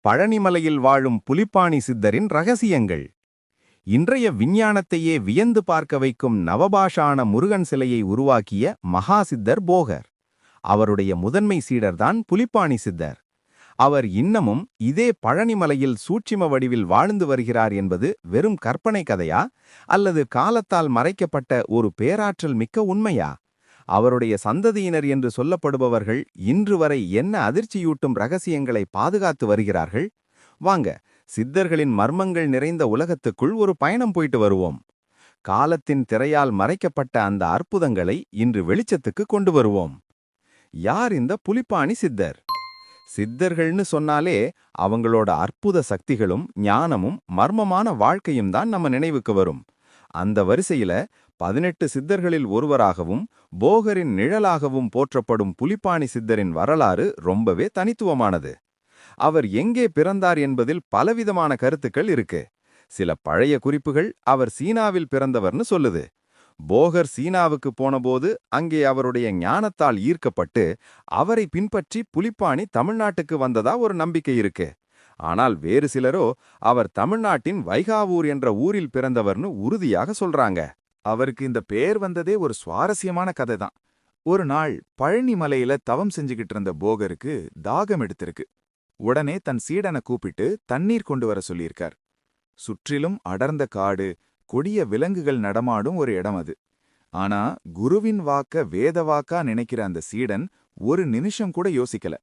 பழனிமலையில் வாழும் புலிப்பாணி சித்தரின் ரகசியங்கள். இன்றைய விஞ்ஞானத்தையே வியந்து பார்க்க வைக்கும் நவபாஷான முருகன் சிலையை உருவாக்கிய மகா சித்தர் போகர். அவருடைய முதன்மை சீடர்தான் புலிப்பாணி சித்தர். அவர் இன்னமும் இதே பழனிமலையில் சூட்சும வடிவில் வாழ்ந்து வருகிறார் என்பது வெறும் கற்பனை கதையா, அல்லது காலத்தால் மறைக்கப்பட்ட ஒரு பேராற்றல் மிக்க உண்மையா? அவருடைய சந்ததியினர் என்று சொல்லப்படுபவர்கள் இன்று வரை என்ன அதிர்ச்சியூட்டும் ரகசியங்களை பாதுகாத்து வருகிறார்கள்? வாங்க, சித்தர்களின் மர்மங்கள் நிறைந்த உலகத்துக்குள் ஒரு பயணம் போயிட்டு வருவோம். காலத்தின் திரையால் மறைக்கப்பட்ட அந்த அற்புதங்களை இன்று வெளிச்சத்துக்கு கொண்டு வருவோம். யார் இந்த புலிப்பாணி சித்தர்? சித்தர்கள்னு சொன்னாலே அவங்களோட அற்புத சக்திகளும் ஞானமும் மர்மமான வாழ்க்கையும் தான் நம்ம நினைவுக்கு வரும். அந்த வரிசையில 18 சித்தர்களில் ஒருவராகவும் போகரின் நிழலாகவும் போற்றப்படும் புலிப்பாணி சித்தரின் வரலாறு ரொம்பவே தனித்துவமானது. அவர் எங்கே பிறந்தார் என்பதில் பலவிதமான கருத்துக்கள் இருக்கு. சில பழைய குறிப்புகள் அவர் சீனாவில் பிறந்தவர்னு சொல்லுது. போகர் சீனாவுக்கு போனபோது அங்கே அவருடைய ஞானத்தால் ஈர்க்கப்பட்டு அவரை பின்பற்றி புலிப்பாணி தமிழ்நாட்டுக்கு வந்ததா ஒரு நம்பிக்கை இருக்கு. ஆனால் வேறு சிலரோ அவர் தமிழ்நாட்டின் வைகாவூர் என்ற ஊரில் பிறந்தவர்னு உறுதியாக சொல்றாங்க. அவருக்கு இந்த பேர் வந்ததே ஒரு சுவாரஸ்யமான கதை தான். ஒரு நாள் பழனி மலையில தவம் செஞ்சுக்கிட்டு இருந்த போகருக்கு தாகம் எடுத்திருக்கு. உடனே தன் சீடனை கூப்பிட்டு தண்ணீர் கொண்டு வர சொல்லியிருக்கார். சுற்றிலும் அடர்ந்த காடு, கொடிய விலங்குகள் நடமாடும் ஒரு இடம் அது. ஆனா குருவின் வாக்க வேத வாக்கா நினைக்கிற அந்த சீடன் ஒரு நிமிஷம் கூட யோசிக்கல.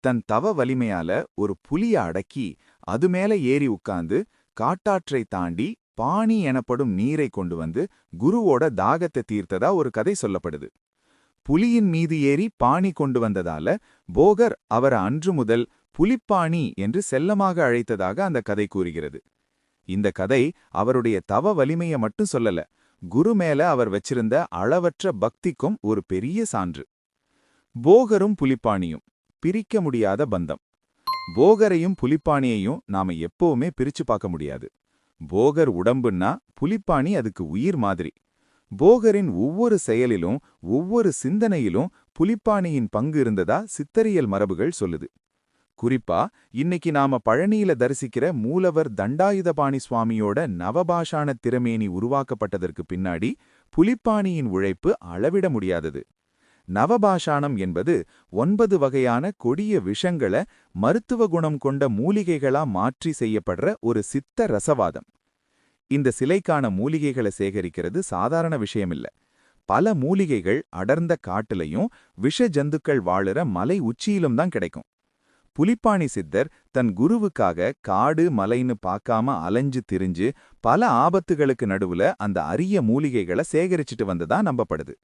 தன் தவ வலிமையால ஒரு புலிய அடக்கி அது மேல ஏறி உட்கார்ந்து காட்டாற்றை தாண்டி பாணி எனப்படும் நீரை கொண்டு வந்து குருவோட தாகத்தை தீர்த்ததா ஒரு கதை சொல்லப்படுது. புலியின் மீது ஏறி பாணி கொண்டு வந்ததால போகர் அவரை அன்று முதல் புலிப்பாணி என்று செல்லமாக அழைத்ததாக அந்த கதை கூறுகிறது. இந்த கதை அவருடைய தவ வலிமையை மட்டும் சொல்லல, குரு மேல அவர் வச்சிருந்த அளவற்ற பக்திக்கும் ஒரு பெரிய சான்று. போகரும் புலிப்பாணியும் பிரிக்க முடியாத பந்தம். போகரையும் புலிப்பாணியையும் நாம எப்பவுமே பிரிச்சு பார்க்க முடியாது. போகர் உடம்புன்னா புலிப்பாணி அதுக்கு உயிர் மாதிரி. போகரின் ஒவ்வொரு செயலிலும் ஒவ்வொரு சிந்தனையிலும் புலிப்பாணியின் பங்கு இருந்ததா சித்தரியல் மரபுகள் சொல்லுது. குறிப்பா இன்னைக்கு நாம பழனியில தரிசிக்கிற மூலவர் தண்டாயுதபாணி சுவாமியோட நவபாஷான திறமேனி உருவாக்கப்பட்டதற்கு பின்னாடி புலிப்பாணியின் உழைப்பு அளவிட முடியாதது. நவபாஷானம் என்பது 9 வகையான கொடிய விஷங்களை மருத்துவ குணம் கொண்ட மூலிகைகளா மாற்றி செய்யப்படுற ஒரு சித்த ரசவாதம். இந்த சிலைக்கான மூலிகைகளை சேகரிக்கிறது சாதாரண விஷயமில்ல. பல மூலிகைகள் அடர்ந்த காட்டுலையும் விஷ ஜந்துக்கள் வாழுற மலை உச்சியிலும் தான் கிடைக்கும். புலிப்பாணி சித்தர் தன் குருவுக்காக காடு மலைன்னு பார்க்காம அலைஞ்சு திரிஞ்சு பல ஆபத்துகளுக்கு நடுவுல அந்த அரிய மூலிகைகளை சேகரிச்சுட்டு வந்ததா நம்பப்படுது.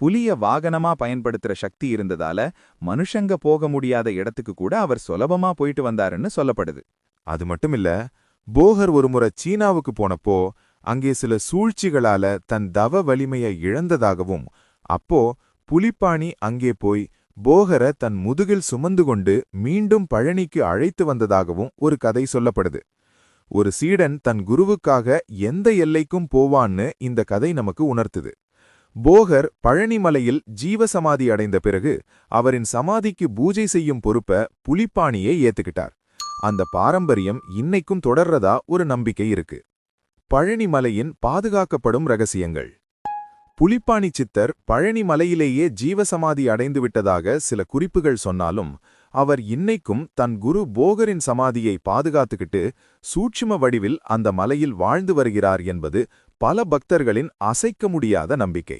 புலிய வாகனமா பயன்படுத்துற சக்தி இருந்ததால மனுஷங்க போக முடியாத இடத்துக்கு கூட அவர் சுலபமா போயிட்டு வந்தாருன்னு சொல்லப்படுது. அது மட்டுமில்ல, போகர் ஒருமுறை சீனாவுக்கு போனப்போ அங்கே சில சூழ்ச்சிகளால தன் தவ வலிமையை இழந்ததாகவும், அப்போ புலிப்பாணி அங்கே போய் போகரை தன் முதுகில் சுமந்து கொண்டு மீண்டும் பழனிக்கு அழைத்து வந்ததாகவும் ஒரு கதை சொல்லப்படுது. ஒரு சீடன் தன் குருவுக்காக எந்த எல்லைக்கும் போவான்னு இந்த கதை நமக்கு உணர்த்துது. போகர் பழனிமலையில் ஜீவசமாதி அடைந்த பிறகு அவரின் சமாதிக்கு பூஜை செய்யும் பொறுப்பை புலிப்பாணியே ஏத்துக்கிட்டார். அந்த பாரம்பரியம் இன்னைக்கும் தொடர்றதா ஒரு நம்பிக்கை இருக்கு. பழனிமலையின் பாதுகாக்கப்படும் ரகசியங்கள். புலிப்பாணி சித்தர் பழனிமலையிலேயே ஜீவசமாதி அடைந்து விட்டதாக சில குறிப்புகள் சொன்னாலும், அவர் இன்னைக்கும் தன் குரு போகரின் சமாதியை பாதுகாத்துக்கிட்டு சூட்சும வடிவில் அந்த மலையில் வாழ்ந்து வருகிறார் என்பது பல பக்தர்களின் அசைக்க முடியாத நம்பிக்கை.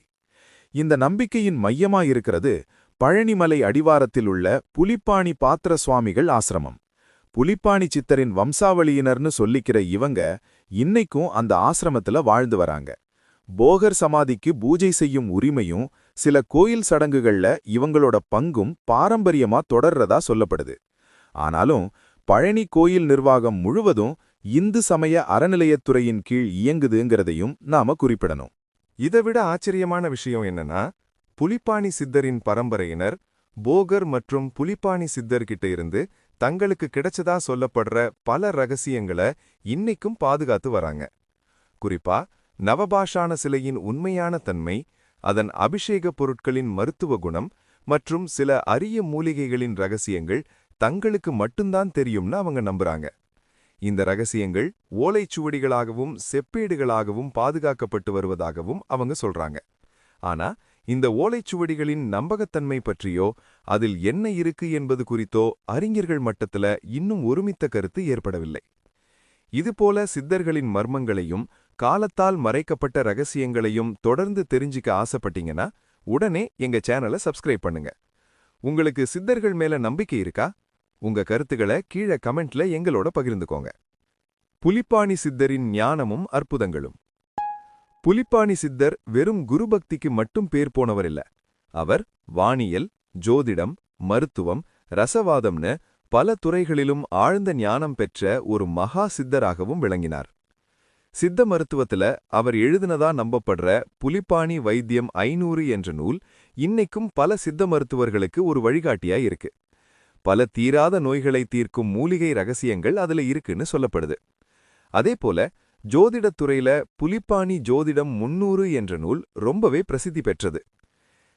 இந்த நம்பிக்கையின் மையமாயிருக்கிறது பழனிமலை அடிவாரத்தில் உள்ள புலிப்பாணி பாத்திர சுவாமிகள் ஆசிரமம். புலிப்பாணி சித்தரின் வம்சாவளியினர்னு சொல்லிக்கிற இவங்க இன்னைக்கும் அந்த ஆசிரமத்துல வாழ்ந்து வராங்க. போகர் சமாதிக்கு பூஜை செய்யும் உரிமையும் சில கோயில் சடங்குகள்ல இவங்களோட பங்கும் பாரம்பரியமா தொடர்றதா சொல்லப்படுது. ஆனாலும் பழனி கோயில் நிர்வாகம் முழுவதும் இந்து சமய அறநிலையத்துறையின் கீழ் இயங்குதுங்கிறதையும் நாம குறிப்பிடணும். இதைவிட ஆச்சரியமான விஷயம் என்னன்னா, புலிப்பாணி சித்தரின் பரம்பரையினர் போகர் மற்றும் புலிப்பாணி சித்தர்கிட்ட இருந்து தங்களுக்கு கிடைச்சதா சொல்லப்படுற பல ரகசியங்களை இன்னைக்கும் பாதுகாத்து வராங்க. குறிப்பா நவபாஷான சிலையின் உண்மையான தன்மை, அதன் அபிஷேக பொருட்களின் மருத்துவ குணம் மற்றும் சில அரிய மூலிகைகளின் ரகசியங்கள் தங்களுக்கு மட்டும்தான் தெரியும்னு அவங்க நம்புறாங்க. இந்த ரகசியங்கள் ஓலைச்சுவடிகளாகவும் செப்பேடுகளாகவும் பாதுகாக்கப்பட்டு வருவதாகவும் அவங்க சொல்றாங்க. ஆனா இந்த ஓலைச்சுவடிகளின் நம்பகத்தன்மை பற்றியோ அதில் என்ன இருக்கு என்பது குறித்தோ அறிஞர்கள் மட்டத்துல இன்னும் ஒருமித்த கருத்து ஏற்படவில்லை. இதுபோல சித்தர்களின் மர்மங்களையும் காலத்தால் மறைக்கப்பட்ட ரகசியங்களையும் தொடர்ந்து தெரிஞ்சுக்க ஆசைப்பட்டீங்கன்னா உடனே எங்க சேனலை சப்ஸ்கிரைப் பண்ணுங்க. உங்களுக்கு சித்தர்கள் மேல நம்பிக்கை இருக்கா? உங்க கருத்துக்களை கீழே கமெண்ட்ல எங்களோட பகிர்ந்துக்கோங்க. புலிப்பாணி சித்தரின் ஞானமும் அற்புதங்களும். புலிப்பாணி சித்தர் வெறும் குருபக்திக்கு மட்டும் பேர் போனவர் இல்ல. அவர் வானியல், ஜோதிடம், மருத்துவம், ரசவாதம்னு பல துறைகளிலும் ஆழ்ந்த ஞானம் பெற்ற ஒரு மகா சித்தராகவும் விளங்கினார். சித்த மருத்துவத்துல அவர் எழுதினதா நம்பப்படுற புலிப்பாணி வைத்தியம் 500 என்ற நூல் இன்னைக்கும் பல சித்த மருத்துவர்களுக்கு ஒரு வழிகாட்டியா இருக்கு. பல தீராத நோய்களை தீர்க்கும் மூலிகை ரகசியங்கள் அதுல இருக்குன்னு சொல்லப்படுது. அதேபோல ஜோதிடத்துறையில புலிப்பாணி ஜோதிடம் 300 என்ற நூல் ரொம்பவே பிரசித்தி பெற்றது.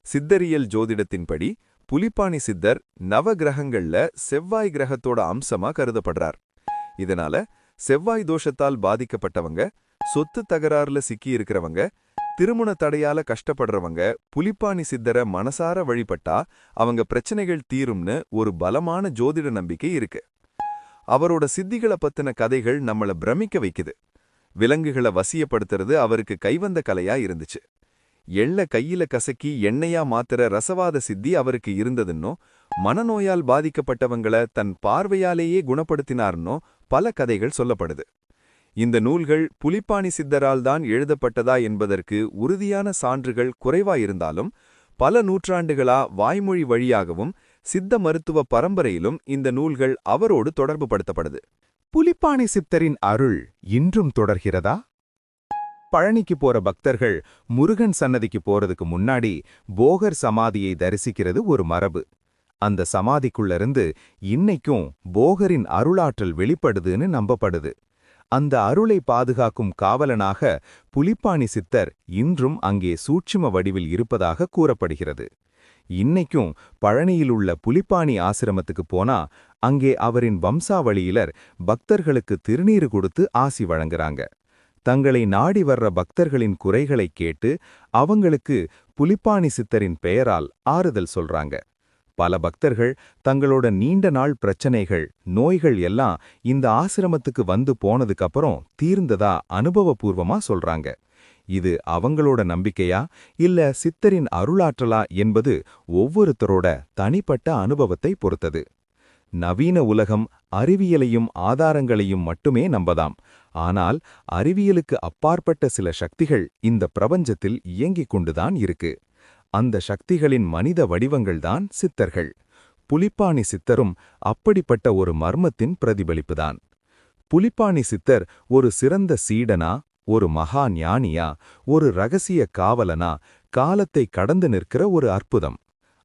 சித்தரியல் ஜோதிடத்தின்படி புலிப்பாணி சித்தர் நவகிரகங்கள்ல செவ்வாய் கிரகத்தோட அம்சமா கருதப்படுறார். இதனால செவ்வாய் தோஷத்தால் பாதிக்கப்பட்டவங்க, சொத்து தகராறுல சிக்கி இருக்கிறவங்க, திருமண தடையால கஷ்டப்படுறவங்க புலிப்பாணி சித்தரை மனசார வழிபட்டா அவங்க பிரச்சனைகள் தீரும்னு ஒரு பலமான ஜோதிட நம்பிக்கை இருக்கு. அவரோட சித்திகளை பத்தின கதைகள் நம்மள பிரமிக்க வைக்குது. விலங்குகளை வசியப்படுத்துறது அவருக்கு கைவந்த கலையா இருந்துச்சு. எள்ள கையில கசக்கி எண்ணெயா மாத்திர ரசவாத சித்தி அவருக்கு இருந்ததுன்னோ, மனநோயால் பாதிக்கப்பட்டவங்களை தன் பார்வையாலேயே குணப்படுத்தினார்னோ பல கதைகள் சொல்லப்படுது. இந்த நூல்கள் புலிப்பாணி சித்தரால் தான் எழுதப்பட்டதா என்பதற்கு உறுதியான சான்றுகள் குறைவாயிருந்தாலும் பல நூற்றாண்டுகளா வாய்மொழி வழியாகவும் சித்த மருத்துவ பரம்பரையிலும் இந்த நூல்கள் அவரோடு தொடர்பு படுத்தப்படுது. புலிப்பாணி சித்தரின் அருள் இன்றும் தொடர்கிறதா? பழனிக்கு போற பக்தர்கள் முருகன் சன்னதிக்கு போறதுக்கு முன்னாடி போகர் சமாதியை தரிசிக்கிறது ஒரு மரபு. அந்த சமாதிக்குள்ள இருந்து இன்னைக்கும் போகரின் அருளாற்றல் வெளிப்படுதுன்னு நம்பப்படுது. அந்த அருளை பாதுகாக்கும் காவலனாக புலிப்பாணி சித்தர் இன்றும் அங்கே சூட்சும வடிவில் இருப்பதாக கூறப்படுகிறது. இன்னைக்கும் பழனியில் உள்ள புலிப்பாணி ஆசிரமத்துக்கு போனா அங்கே அவரின் வம்சாவளியிலர் பக்தர்களுக்கு திருநீறு கொடுத்து ஆசி வழங்குறாங்க. தங்களை நாடி வர்ற பக்தர்களின் குறைகளை கேட்டு அவங்களுக்கு புலிப்பாணி சித்தரின் பெயரால் ஆறுதல் சொல்றாங்க. பல பக்தர்கள் தங்களோட நீண்ட நாள் பிரச்சனைகள், நோய்கள் எல்லாம் இந்த ஆசிரமத்துக்கு வந்து போனதுக்கப்புறம் தீர்ந்ததா அனுபவபூர்வமா சொல்றாங்க. இது அவங்களோட நம்பிக்கையா இல்ல சித்தரின் அருளாற்றலா என்பது ஒவ்வொருத்தரோட தனிப்பட்ட அனுபவத்தை பொறுத்தது. நவீன உலகம் அறிவியலையும் ஆதாரங்களையும் மட்டுமே நம்பதாம். ஆனால் அறிவியலுக்கு அப்பாற்பட்ட சில சக்திகள் இந்த பிரபஞ்சத்தில் இயங்கிக் கொண்டுதான் இருக்கு. அந்த சக்திகளின் மனித வடிவங்கள்தான் சித்தர்கள். புலிப்பாணி சித்தரும் அப்படிப்பட்ட ஒரு மர்மத்தின் பிரதிபலிப்புதான். புலிப்பாணி சித்தர் ஒரு சிறந்த சீடனா, ஒரு மகா ஞானியா, ஒரு ரகசிய காவலனா, காலத்தை கடந்து நிற்கிற ஒரு அற்புதம்.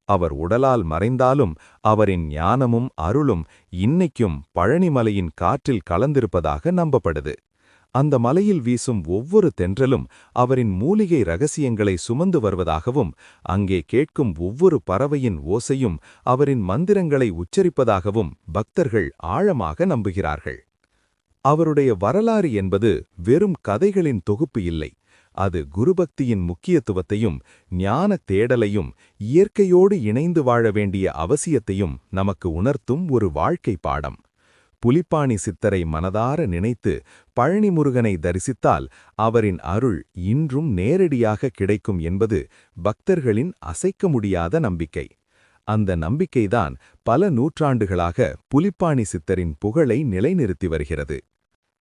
அவர் உடலால் மறைந்தாலும் அவரின் ஞானமும் அருளும் இன்னைக்கும் பழனிமலையின் காற்றில் கலந்திருப்பதாக நம்பப்படுது. அந்த மலையில் வீசும் ஒவ்வொரு தென்றலும் அவரின் மூலிகை ரகசியங்களை சுமந்து வருவதாகவும், அங்கே கேட்கும் ஒவ்வொரு பறவையின் ஓசையும் அவரின் மந்திரங்களை உச்சரிப்பதாகவும் பக்தர்கள் ஆழமாக நம்புகிறார்கள். அவருடைய வரலாறு என்பது வெறும் கதைகளின் தொகுப்பு இல்லை. அது குருபக்தியின் முக்கியத்துவத்தையும் ஞான தேடலையும் இயற்கையோடு இணைந்து வாழ வேண்டிய அவசியத்தையும் நமக்கு உணர்த்தும் ஒரு வாழ்க்கை பாடம். புலிப்பாணி சித்தரை மனதார நினைத்து பழனி முருகனை தரிசித்தால் அவரின் அருள் இன்றும் நேரடியாக கிடைக்கும் என்பது பக்தர்களின் அசைக்க முடியாத நம்பிக்கை. அந்த நம்பிக்கைதான் பல நூற்றாண்டுகளாக புலிப்பாணி சித்தரின் புகழை நிலைநிறுத்தி வருகிறது.